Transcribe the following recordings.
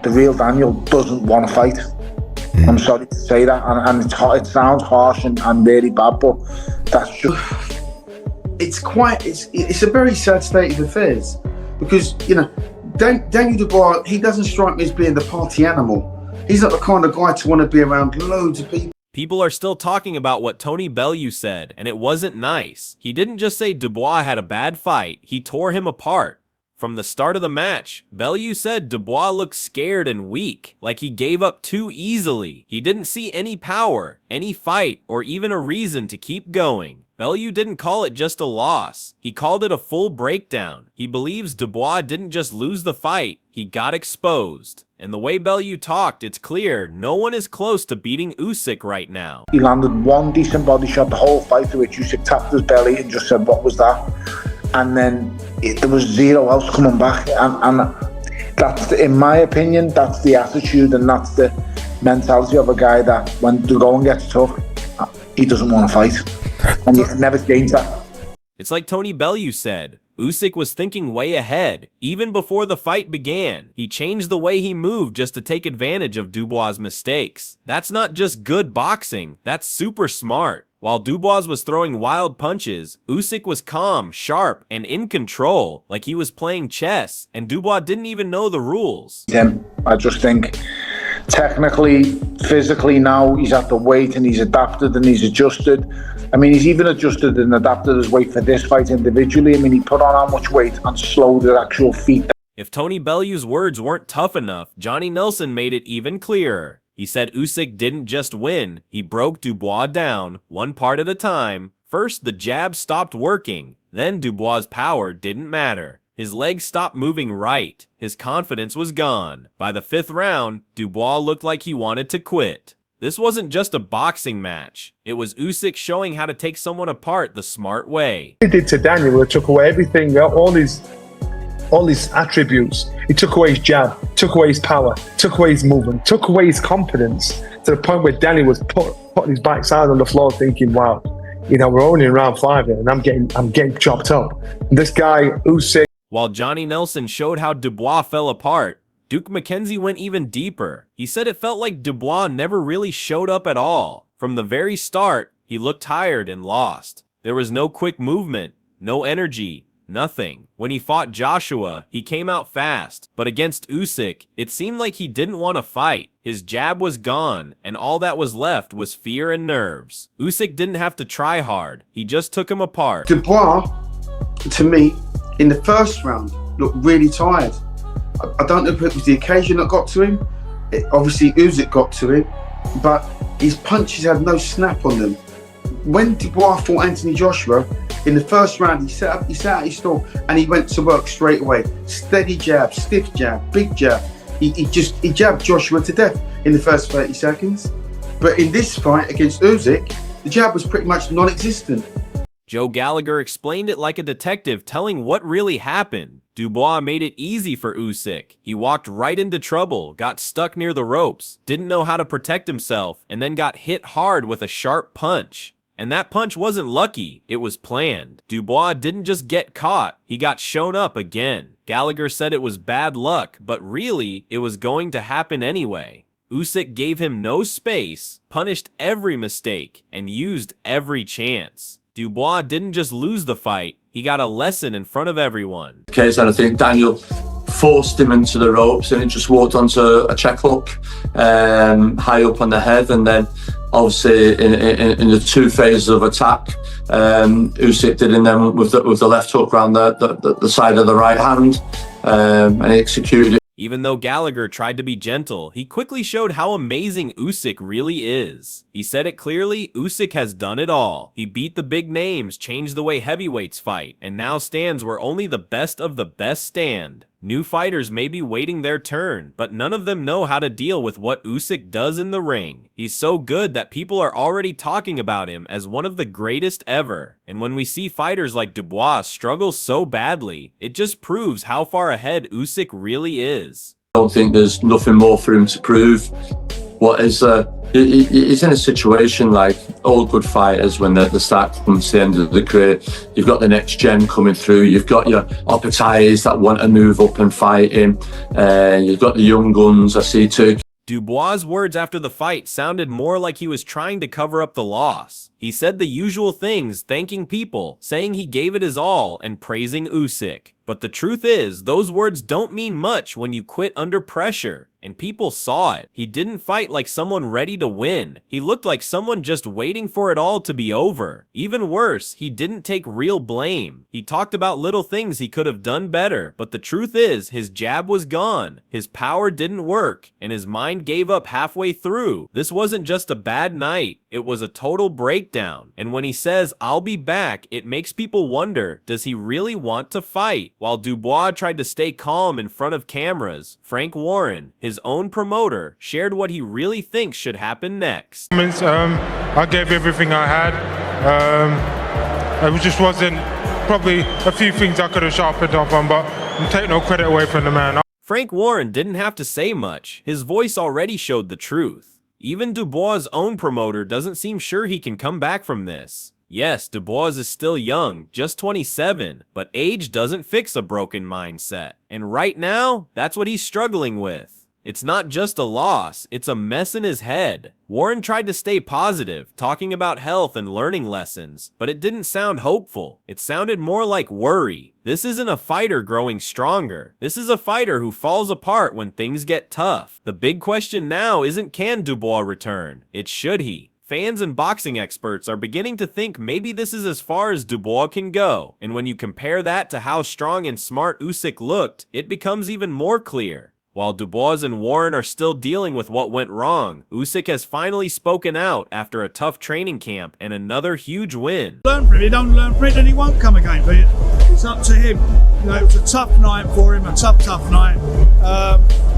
the real Daniel doesn't want to fight. I'm sorry to say that, and it sounds harsh and really bad, but that's just... It's a very sad state of affairs, because, you know, Daniel Dubois, he doesn't strike me as being the party animal. He's not the kind of guy to want to be around loads of people. People are still talking about what Tony Bellew said, and it wasn't nice. He didn't just say Dubois had a bad fight, he tore him apart. From the start of the match, Bellew said Dubois looked scared and weak, like he gave up too easily. He didn't see any power, any fight, or even a reason to keep going. Bellew didn't call it just a loss. He called it a full breakdown. He believes Dubois didn't just lose the fight, he got exposed. And the way Bellew talked, it's clear no one is close to beating Usyk right now. He landed one decent body shot the whole fight, to which Usyk tapped his belly and just said, "What was that?" And then there was zero else coming back. And that's, in my opinion, that's the attitude and that's the mentality of a guy that when the going gets tough, he doesn't want to fight. And you can never change that. It's like Tony Bellew said, Usyk was thinking way ahead. Even before the fight began, he changed the way he moved just to take advantage of Dubois' mistakes. That's not just good boxing, that's super smart. While Dubois was throwing wild punches, Usyk was calm, sharp, and in control, like he was playing chess, and Dubois didn't even know the rules. I just think technically, physically now, he's at the weight and he's adapted and he's adjusted. I mean, he's even adjusted and adapted his weight for this fight individually. I mean, he put on how much weight and slowed his actual feet. If Tony Bellew's words weren't tough enough, Johnny Nelson made it even clearer. He said Usyk didn't just win, he broke Dubois down, one part at a time. First, the jab stopped working, then Dubois' power didn't matter. His legs stopped moving right, his confidence was gone. By the 5th round, Dubois looked like he wanted to quit. This wasn't just a boxing match, it was Usyk showing how to take someone apart the smart way. He did to Daniel, it took away everything, all his attributes. He took away his jab, took away his power, took away his movement, took away his confidence, to the point where Daniel was putting his backside on the floor thinking, wow, you know, we're only in round 5 here and I'm getting chopped up. And this guy, Usyk. While Johnny Nelson showed how Dubois fell apart, Duke McKenzie went even deeper. He said it felt like Dubois never really showed up at all. From the very start, he looked tired and lost. There was no quick movement, no energy, nothing. When he fought Joshua, he came out fast, but against Usyk, it seemed like he didn't want to fight. His jab was gone, and all that was left was fear and nerves. Usyk didn't have to try hard, he just took him apart. Dubois, to me, in the first round, looked really tired. I don't know if it was the occasion that got to him. Obviously, Usyk got to him, but his punches had no snap on them. When Dubois fought Anthony Joshua, in the first round, he sat out his stall and he went to work straight away. Steady jab, stiff jab, big jab. He jabbed Joshua to death in the first 30 seconds. But in this fight against Usyk, the jab was pretty much non-existent. Joe Gallagher explained it like a detective telling what really happened. Dubois made it easy for Usyk. He walked right into trouble, got stuck near the ropes, didn't know how to protect himself, and then got hit hard with a sharp punch. And that punch wasn't lucky, it was planned. Dubois didn't just get caught, he got shown up again. Gallagher said it was bad luck, but really, it was going to happen anyway. Usyk gave him no space, punished every mistake, and used every chance. Dubois didn't just lose the fight, he got a lesson in front of everyone. Case, and I think Daniel forced him into the ropes and he just walked onto a check hook high up on the head, and then obviously in the 2 phases of attack, Usyk did in them with the left hook around the side of the right hand, and he executed it. Even though Gallagher tried to be gentle, he quickly showed how amazing Usyk really is. He said it clearly, Usyk has done it all. He beat the big names, changed the way heavyweights fight, and now stands where only the best of the best stand. New fighters may be waiting their turn, but none of them know how to deal with what Usyk does in the ring. He's so good that people are already talking about him as one of the greatest ever. And when we see fighters like Dubois struggle so badly, it just proves how far ahead Usyk really is. I don't think there's nothing more for him to prove. What is He's in a situation like all good fighters when they start coming to the end of the career. You've got the next gen coming through. You've got your upperties that want to move up and fight him. You've got the young guns. I see Turkey. Dubois' words after the fight sounded more like he was trying to cover up the loss. He said the usual things, thanking people, saying he gave it his all, and praising Usyk. But the truth is, those words don't mean much when you quit under pressure. And people saw it. He didn't fight like someone ready to win. He looked like someone just waiting for it all to be over. Even worse, he didn't take real blame. He talked about little things he could have done better, but the truth is, his jab was gone. His power didn't work, and his mind gave up halfway through. This wasn't just a bad night. It was a total breakdown. And when he says, "I'll be back," it makes people wonder, does he really want to fight? While Dubois tried to stay calm in front of cameras, Frank Warren, his own promoter, shared what he really thinks should happen next. I gave everything I had. It just wasn't, probably a few things I could have sharpened up on, but take no credit away from the man. Frank Warren didn't have to say much. His voice already showed the truth. Even Dubois' own promoter doesn't seem sure he can come back from this. Yes, Dubois is still young, just 27, but age doesn't fix a broken mindset. And right now, that's what he's struggling with. It's not just a loss, it's a mess in his head. Warren tried to stay positive, talking about health and learning lessons, but it didn't sound hopeful. It sounded more like worry. This isn't a fighter growing stronger. This is a fighter who falls apart when things get tough. The big question now isn't can Dubois return, it's should he. Fans and boxing experts are beginning to think maybe this is as far as Dubois can go, and when you compare that to how strong and smart Usyk looked, it becomes even more clear. While Dubois and Warren are still dealing with what went wrong, Usyk has finally spoken out after a tough training camp and another huge win. Learn from it, he don't learn from it, then he won't come again, but it's up to him. You know, it was a tough night for him, a tough night.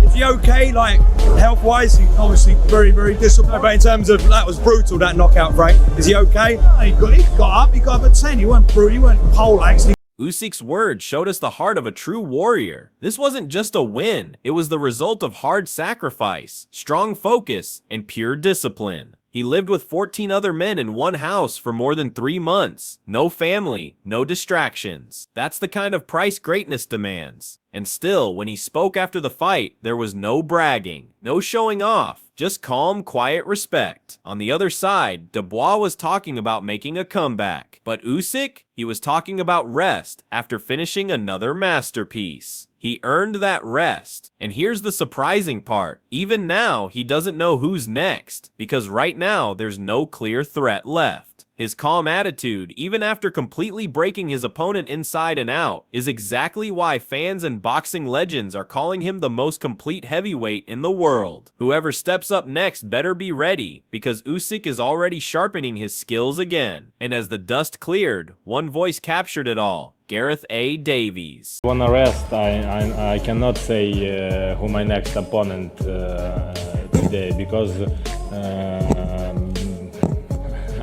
Is he okay, like, health-wise? He's obviously very, very disciplined, but in terms of, that was brutal, that knockout, Frank. Is he okay? He got up, he got up at 10, he weren't brutal, he weren't poleaxed. Usyk's words showed us the heart of a true warrior. This wasn't just a win, it was the result of hard sacrifice, strong focus, and pure discipline. He lived with 14 other men in one house for more than 3 months. No family, no distractions. That's the kind of price greatness demands. And still, when he spoke after the fight, there was no bragging, no showing off, just calm, quiet respect. On the other side, Dubois was talking about making a comeback. But Usyk, he was talking about rest after finishing another masterpiece. He earned that rest. And here's the surprising part. Even now, he doesn't know who's next, because right now, there's no clear threat left. His calm attitude, even after completely breaking his opponent inside and out, is exactly why fans and boxing legends are calling him the most complete heavyweight in the world. Whoever steps up next better be ready, because Usyk is already sharpening his skills again. And as the dust cleared, one voice captured it all. Gareth A. Davies. On arrest, I cannot say who my next opponent today, because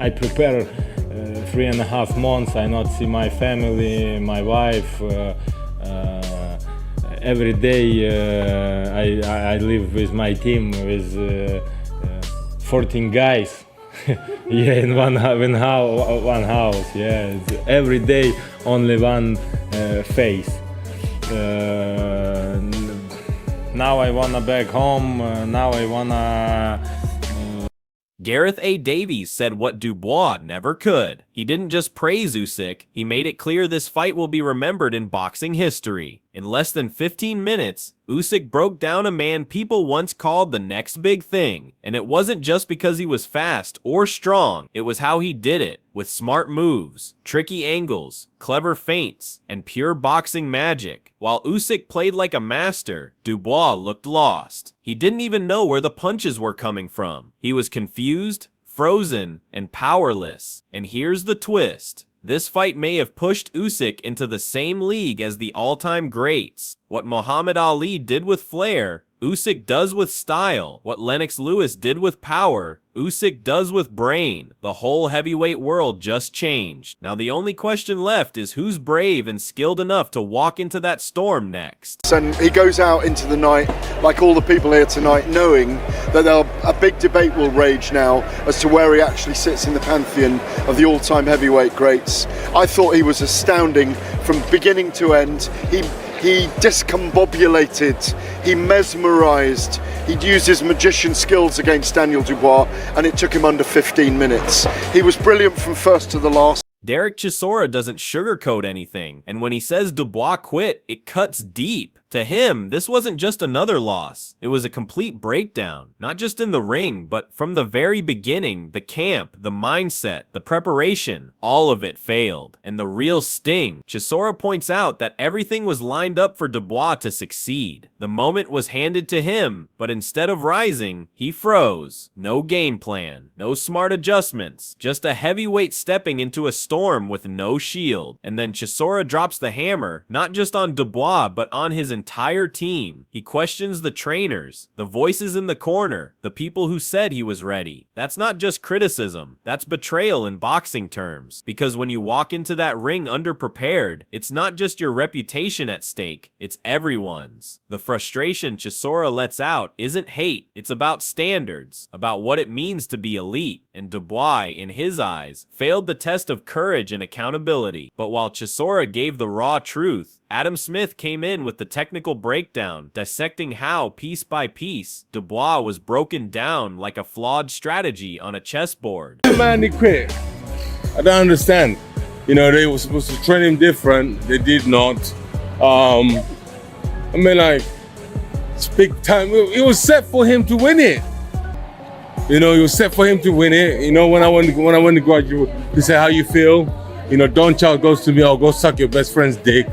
I prepare 3.5 months. I not see my family, my wife. Every day I live with my team with 14 guys. Yeah, in one house. Yeah, it's every day only one face. Now I wanna back home. Now I wanna. Gareth A. Davies said what Dubois never could. He didn't just praise Usyk, he made it clear this fight will be remembered in boxing history. In less than 15 minutes, Usyk broke down a man people once called the next big thing. And it wasn't just because he was fast or strong, it was how he did it, with smart moves, tricky angles, clever feints, and pure boxing magic. While Usyk played like a master, Dubois looked lost. He didn't even know where the punches were coming from. He was confused, frozen, and powerless. And here's the twist. This fight may have pushed Usyk into the same league as the all-time greats. What Muhammad Ali did with flair, Usyk does with style what Lennox Lewis did with power. Usyk does with brain. The whole heavyweight world just changed. Now the only question left is who's brave and skilled enough to walk into that storm next. And he goes out into the night, like all the people here tonight, knowing that a big debate will rage now as to where he actually sits in the pantheon of the all-time heavyweight greats. I thought he was astounding from beginning to end. He discombobulated, he mesmerised, he'd used his magician skills against Daniel Dubois, and it took him under 15 minutes. He was brilliant from first to the last. Derek Chisora doesn't sugarcoat anything, and when he says Dubois quit, it cuts deep. To him, this wasn't just another loss. It was a complete breakdown, not just in the ring, but from the very beginning, the camp, the mindset, the preparation, all of it failed. And the real sting, Chisora points out that everything was lined up for Dubois to succeed. The moment was handed to him, but instead of rising, he froze. No game plan, no smart adjustments, just a heavyweight stepping into a storm with no shield. And then Chisora drops the hammer, not just on Dubois, but on his entire team. He questions the trainers, the voices in the corner, the people who said he was ready. That's not just criticism, that's betrayal in boxing terms. Because when you walk into that ring underprepared, it's not just your reputation at stake, it's everyone's. The frustration Chisora lets out isn't hate, it's about standards, about what it means to be elite. And Dubois, in his eyes, failed the test of courage and accountability. But while Chisora gave the raw truth, Adam Smith came in with the technical breakdown, dissecting how, piece by piece, Dubois was broken down like a flawed strategy on a chessboard. Man, they quit. I don't understand. You know, they were supposed to train him different. They did not. I mean, like, it's big time. It was set for him to win it. You know, it was set for him to win it. You know, when I went to graduate, he said, "How you feel?" You know, Don Child goes to me, "Oh, go suck your best friend's dick."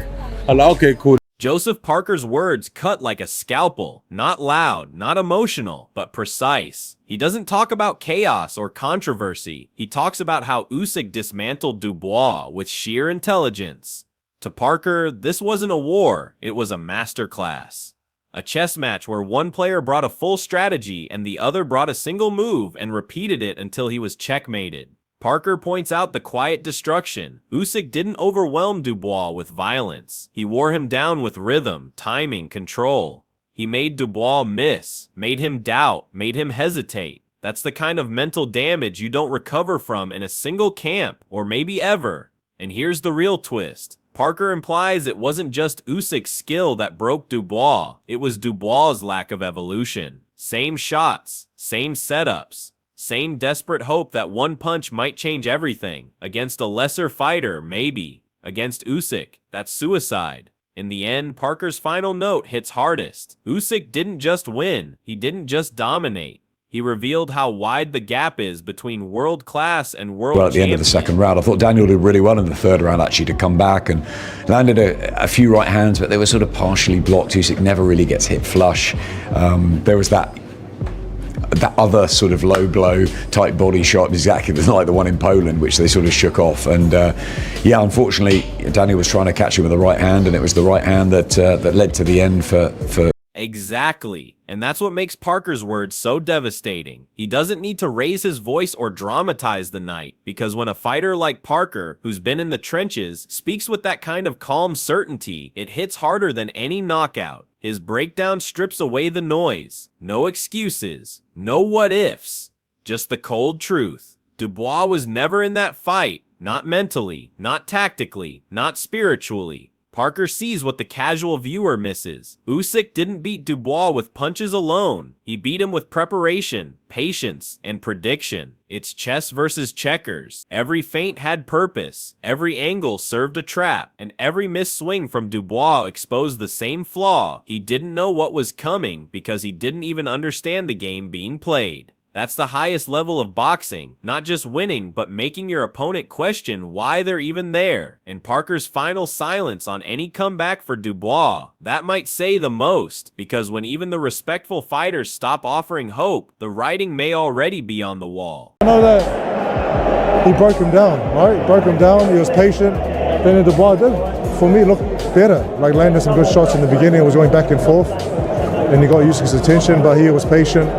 I'm like, okay, cool. Joseph Parker's words cut like a scalpel, not loud, not emotional, but precise. He doesn't talk about chaos or controversy. He talks about how Usyk dismantled Dubois with sheer intelligence. To Parker, this wasn't a war, it was a masterclass. A chess match where one player brought a full strategy and the other brought a single move and repeated it until he was checkmated. Parker points out the quiet destruction. Usyk didn't overwhelm Dubois with violence. He wore him down with rhythm, timing, control. He made Dubois miss, made him doubt, made him hesitate. That's the kind of mental damage you don't recover from in a single camp, or maybe ever. And here's the real twist. Parker implies it wasn't just Usyk's skill that broke Dubois, it was Dubois' lack of evolution. Same shots, same setups, same desperate hope that one punch might change everything. Against a lesser fighter, maybe. Against Usyk, that's suicide. In the end, Parker's final note hits hardest. Usyk didn't just win, he didn't just dominate. He revealed how wide the gap is between world class and world champion. At the end of the second round, I thought Daniel did really well in the third round actually to come back and landed a few right hands, but they were sort of partially blocked. Usyk never really gets hit flush. There was that other sort of low blow type body shot, exactly like the one in Poland, which they sort of shook off. And yeah, unfortunately, Daniel was trying to catch him with the right hand, and it was the right hand that led to the end for. Exactly. And that's what makes Parker's words so devastating. He doesn't need to raise his voice or dramatize the night, because when a fighter like Parker, who's been in the trenches, speaks with that kind of calm certainty, it hits harder than any knockout. His breakdown strips away the noise. No excuses. No what-ifs. Just the cold truth. Dubois was never in that fight. Not mentally, not tactically, not spiritually. Parker sees what the casual viewer misses. Usyk didn't beat Dubois with punches alone. He beat him with preparation, patience, and prediction. It's chess versus checkers. Every feint had purpose. Every angle served a trap. And every missed swing from Dubois exposed the same flaw. He didn't know what was coming because he didn't even understand the game being played. That's the highest level of boxing, not just winning, but making your opponent question why they're even there. And Parker's final silence on any comeback for Dubois, that might say the most, because when even the respectful fighters stop offering hope, the writing may already be on the wall. I know that he broke him down, right? He broke him down, he was patient. Then Dubois did, for me, looked better. Like landed some good shots in the beginning, it was going back and forth. and he got Usyk's attention, but he was patient.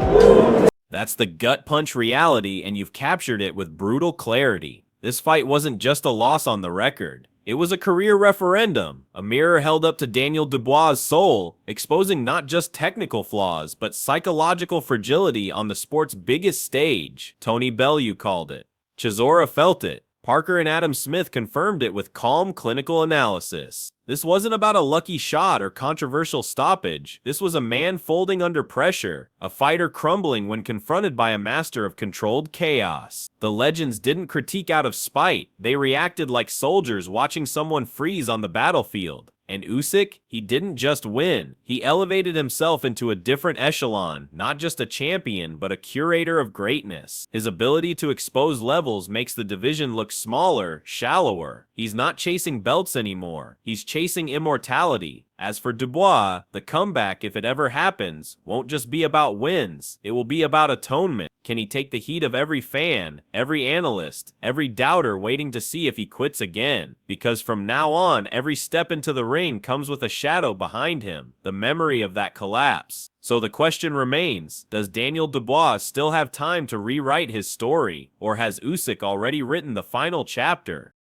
That's the gut punch reality, and you've captured it with brutal clarity. This fight wasn't just a loss on the record. It was a career referendum, a mirror held up to Daniel Dubois' soul, exposing not just technical flaws, but psychological fragility on the sport's biggest stage. Tony Bellew called it. Chisora felt it. Parker and Adam Smith confirmed it with calm clinical analysis. This wasn't about a lucky shot or controversial stoppage. This was a man folding under pressure, a fighter crumbling when confronted by a master of controlled chaos. The legends didn't critique out of spite. They reacted like soldiers watching someone freeze on the battlefield. And Usyk, he didn't just win. He elevated himself into a different echelon, not just a champion, but a curator of greatness. His ability to expose levels makes the division look smaller, shallower. He's not chasing belts anymore. He's chasing immortality. As for Dubois, the comeback, if it ever happens, won't just be about wins. It will be about atonement. Can he take the heat of every fan, every analyst, every doubter waiting to see if he quits again? Because from now on, every step into the ring comes with a shadow behind him, the memory of that collapse. So the question remains, does Daniel Dubois still have time to rewrite his story? Or has Usyk already written the final chapter?